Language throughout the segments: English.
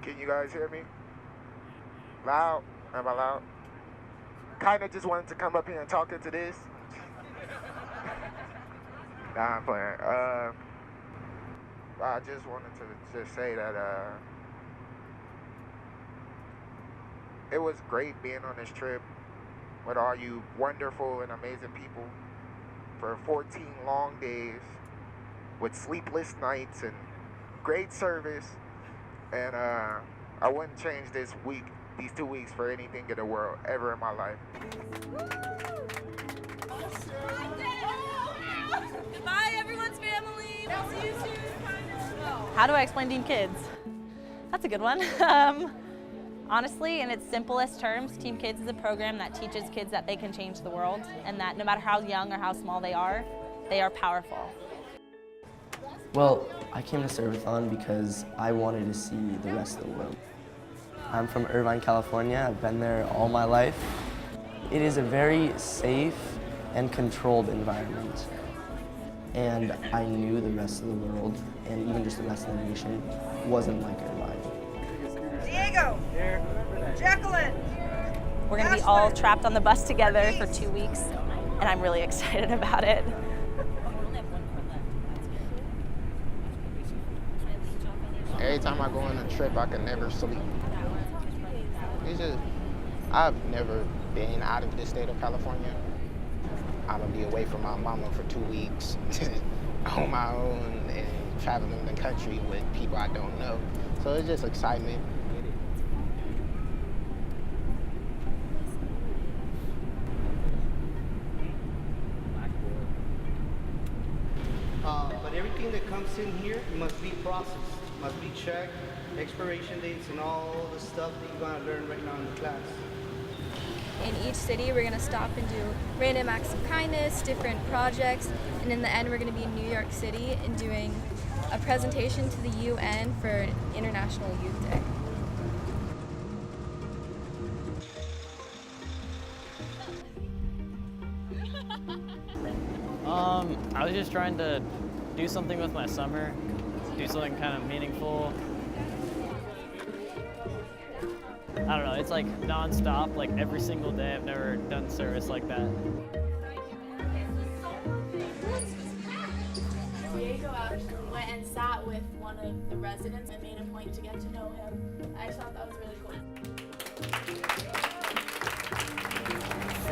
Can you guys hear me? Loud? Am I loud? Kinda just wanted to come up here and talk into this. Nah, I'm playing. I just wanted to just say that it was great being on this trip with all you wonderful and amazing people for 14 long days with sleepless nights and great service. And I wouldn't change these 2 weeks for anything in the world ever in my life. Goodbye, everyone's family. We'll see you soon. How do I explain Team Kids? That's a good one. Honestly, in its simplest terms, Team Kids is a program that teaches kids that they can change the world and that no matter how young or how small they are powerful. Well, I came to Servathon because I wanted to see the rest of the world. I'm from Irvine, California. I've been there all my life. It is a very safe and controlled environment. And I knew the rest of the world, and even just the rest of the nation, wasn't like Irvine. Diego! Here. Jacqueline! We're gonna be all trapped on the bus together for 2 weeks, and I'm really excited about it. Every time I go on a trip, I can never sleep. I've never been out of the state of California. I'm gonna be away from my mama for 2 weeks on my own and traveling the country with people I don't know. So it's just excitement. But everything that comes in here must be processed, must be checked, expiration dates and all the stuff that you're gonna learn right now in the class. In each city, we're going to stop and do random acts of kindness, different projects, and in the end, we're going to be in New York City and doing a presentation to the UN for International Youth Day. I was just trying to do something with my summer, do something kind of meaningful. I don't know, it's like non-stop, like every single day. I've never done service like that. Diego actually went and sat with one of the residents and made a point to get to know him. I thought that was really cool.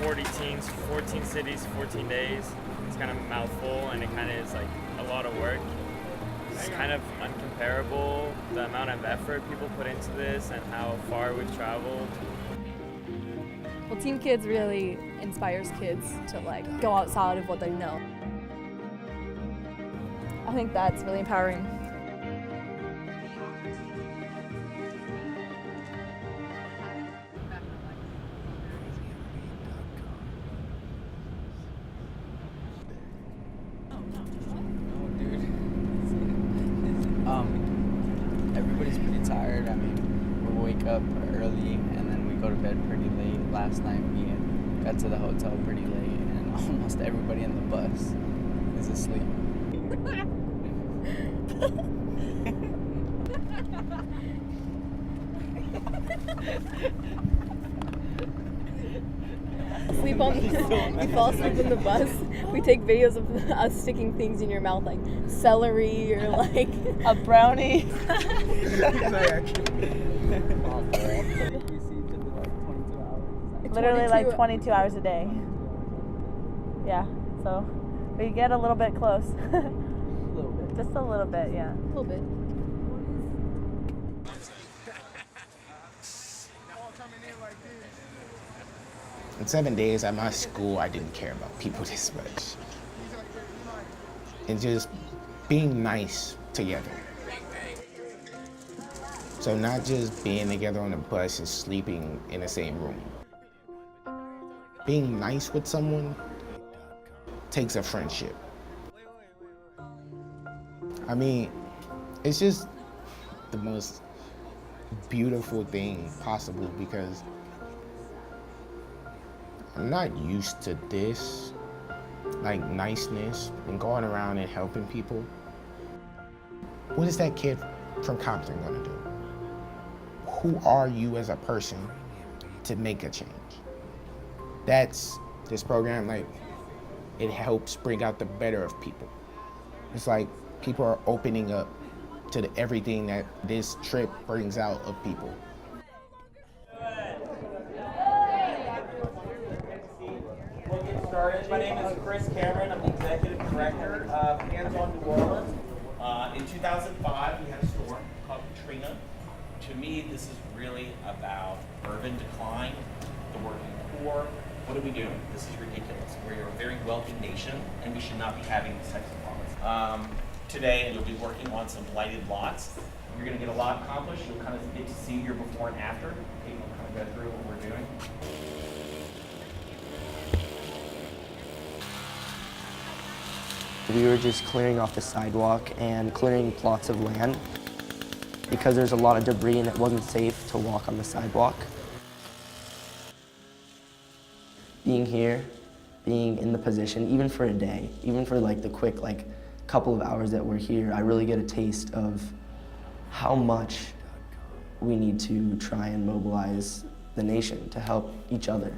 40 teams, 14 cities, 14 days. It's kind of a mouthful and it kind of is like a lot of work. It's kind of uncomparable, the amount of effort people put into this and how far we've traveled. Well, Team Kids really inspires kids to go outside of what they know. I think that's really empowering. Everybody's pretty tired. I mean, we wake up early and then we go to bed pretty late. Last night we got to the hotel pretty late and almost everybody in the bus is asleep. You fall asleep in the bus. We take videos of us sticking things in your mouth like celery or like A brownie. Literally like 22 hours a day. Yeah, so we get a little bit close. A little bit. Just a little bit, yeah. a little bit. In 7 days at my school, I didn't care about people this much. And just being nice together. So not just being together on the bus and sleeping in the same room. Being nice with someone takes a friendship. I mean, it's just the most beautiful thing possible because I'm not used to this, like niceness and going around and helping people. What is that kid from Compton gonna do? who are you as a person to make a change. That's this program, like, it helps bring out the better of people. It's like people are opening up to everything that this trip brings out of people. We'll get started. My name is Chris Cameron. I'm the Executive Director of Hands On New Orleans. In 2005, we had a storm called Katrina. To me, this is really about urban decline, the working poor. What are we doing? This is ridiculous. We're a very wealthy nation, and we should not be having these types of problems. Today, you'll be working on some blighted lots. You're going to get a lot accomplished. You'll kind of get to see your before and after. Okay, we'll kind of go through what we're doing. We were just clearing off the sidewalk and clearing plots of land because there's a lot of debris and it wasn't safe to walk on the sidewalk. Being here, being in the position, even for a day, even for like the quick couple of hours that we're here, I really get a taste of how much we need to try and mobilize the nation to help each other.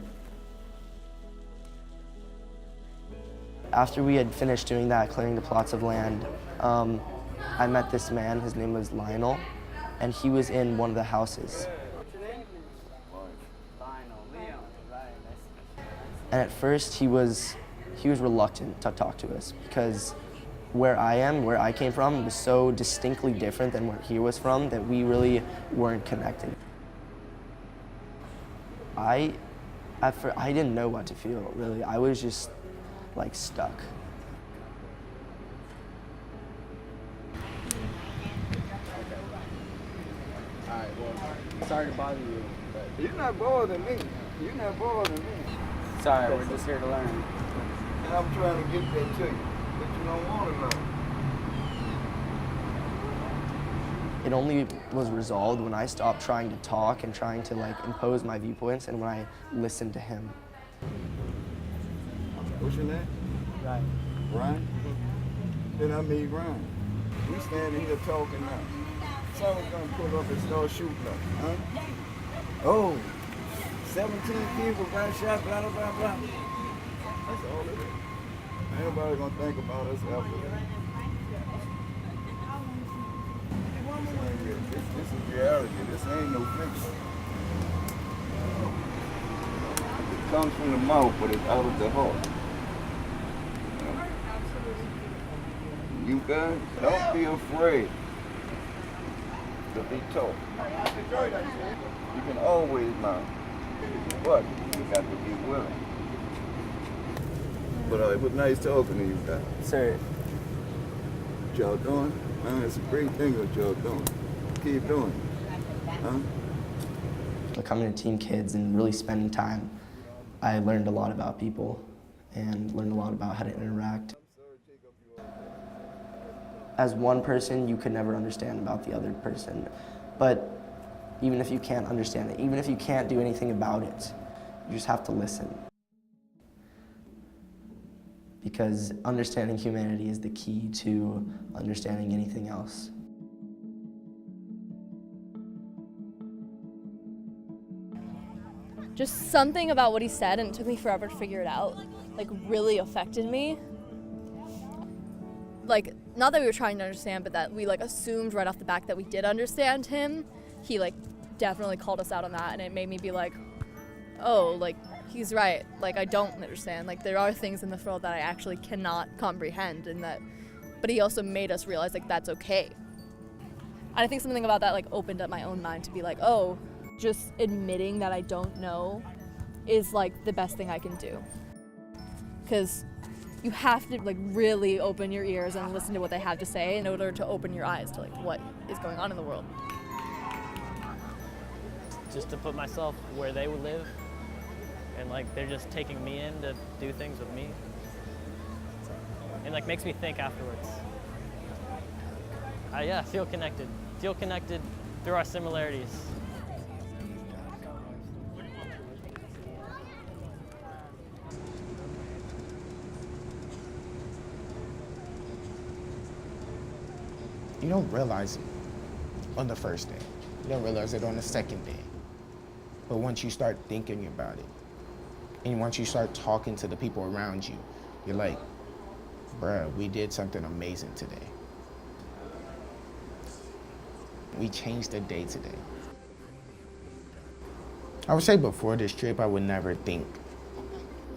After we had finished doing that, clearing the plots of land, I met this man. His name was Lionel, and he was in one of the houses. And at first, he was reluctant to talk to us because where I came from, was so distinctly different than where he was from that we really weren't connected. I didn't know what to feel, really. I was just stuck. Alright, well, sorry to bother you, but... You're not bothering me. You're not bothering me. Sorry, we're just here to learn. And I'm trying to get that to you, but you don't want to learn. It only was resolved when I stopped trying to talk and trying to impose my viewpoints and when I listened to him. What's your name? Ryan. Ryan? Then I meet Ryan. We standing here talking now. Someone's gonna pull up and start shooting us, huh? Oh, 17 people got shot, blah, blah, blah, blah. That's all it is. Ain't nobody gonna think about us after that. This is reality. This ain't no fiction. It comes from the mouth, but it's out of the heart. You guys, don't be afraid to be tough. You can always learn, but you got to be willing. But it was nice talking to you guys. Sir. What y'all doing? Man, it's a great thing what y'all doing. Keep doing it. Huh? Coming to Team Kids and really spending time, I learned a lot about people and learned a lot about how to interact. As one person, you could never understand about the other person. But even if you can't understand it, even if you can't do anything about it, you just have to listen. Because understanding humanity is the key to understanding anything else. Just something about what he said, and it took me forever to figure it out, really affected me. Not that we were trying to understand, but that we assumed right off the back that we did understand him. He definitely called us out on that, and it made me be oh, he's right. I don't understand. There are things in this world that I actually cannot comprehend, but he also made us realize that's okay. And I think something about that opened up my own mind to be oh, just admitting that I don't know is the best thing I can do. Because you have to really open your ears and listen to what they have to say in order to open your eyes to what is going on in the world. Just to put myself where they would live, and they're just taking me in to do things with me, and makes me think afterwards. Yeah, feel connected through our similarities. You don't realize it on the first day. You don't realize it on the second day. But once you start thinking about it, and once you start talking to the people around you, you're like, bruh, we did something amazing today. We changed the day today. I would say before this trip, I would never think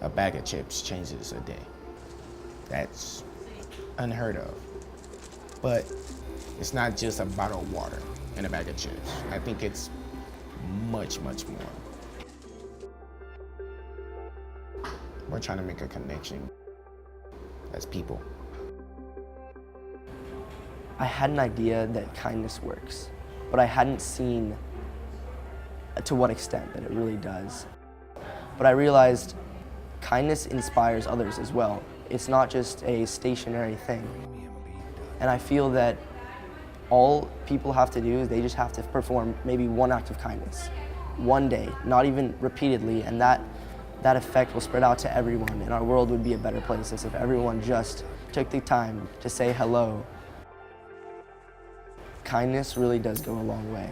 a bag of chips changes a day. That's unheard of. But it's not just a bottle of water and a bag of chips. I think it's much, much more. We're trying to make a connection as people. I had an idea that kindness works, but I hadn't seen to what extent that it really does. But I realized kindness inspires others as well. It's not just a stationary thing. And I feel that all people have to do is they just have to perform maybe one act of kindness, one day, not even repeatedly, and that effect will spread out to everyone, and our world would be a better place if everyone just took the time to say hello. Kindness really does go a long way.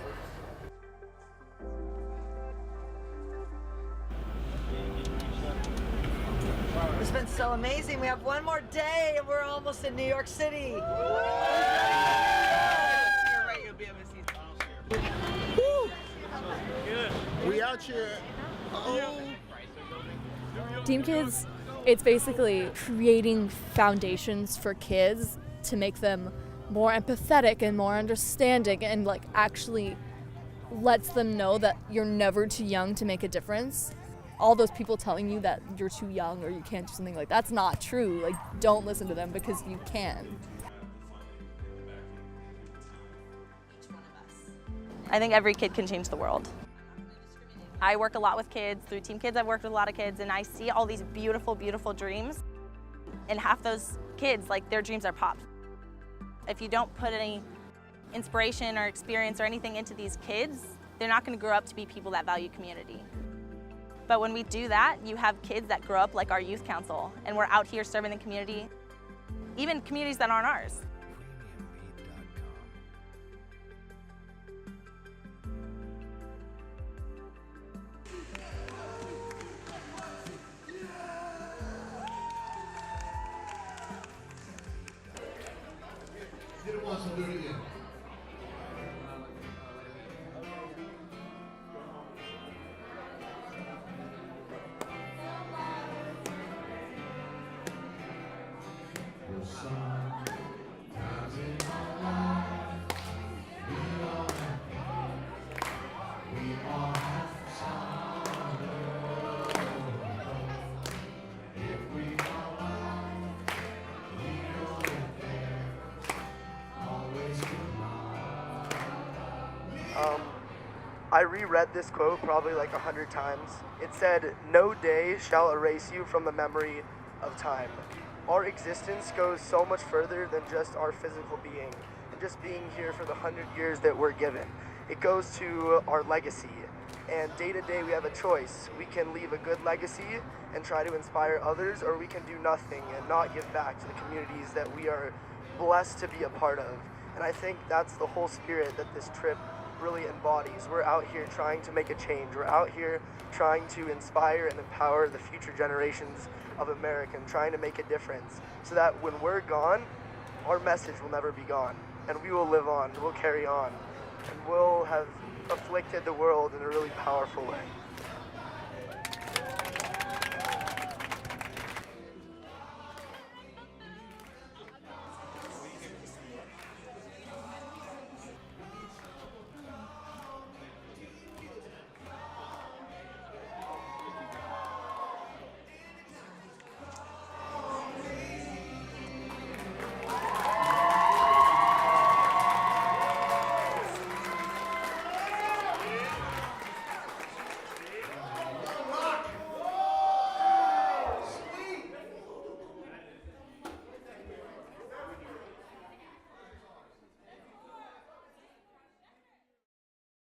It's been so amazing. We have one more day and we're almost in New York City. We out here. Team Kids, it's basically creating foundations for kids to make them more empathetic and more understanding, and like actually lets them know that you're never too young to make a difference. All those people telling you that you're too young or you can't do something, like that's not true. Like, don't listen to them because you can. I think every kid can change the world. I work a lot with kids. Through Team Kids, I've worked with a lot of kids, and I see all these beautiful, beautiful dreams. And half those kids, like, their dreams are popped. If you don't put any inspiration or experience or anything into these kids, they're not going to grow up to be people that value community. But when we do that, you have kids that grow up like our youth council, and we're out here serving the community, even communities that aren't ours. Did it once, we'll do it again. I reread this quote probably like 100 times. It said, "No day shall erase you from the memory of time." Our existence goes so much further than just our physical being, and just being here for the 100 years that we're given. It goes to our legacy, and day to day we have a choice. We can leave a good legacy and try to inspire others, or we can do nothing and not give back to the communities that we are blessed to be a part of. And I think that's the whole spirit that this trip really embodies. We're out here trying to make a change. We're out here trying to inspire and empower the future generations of Americans, trying to make a difference so that when we're gone, our message will never be gone, and we will live on, we'll carry on, and we'll have afflicted the world in a really powerful way.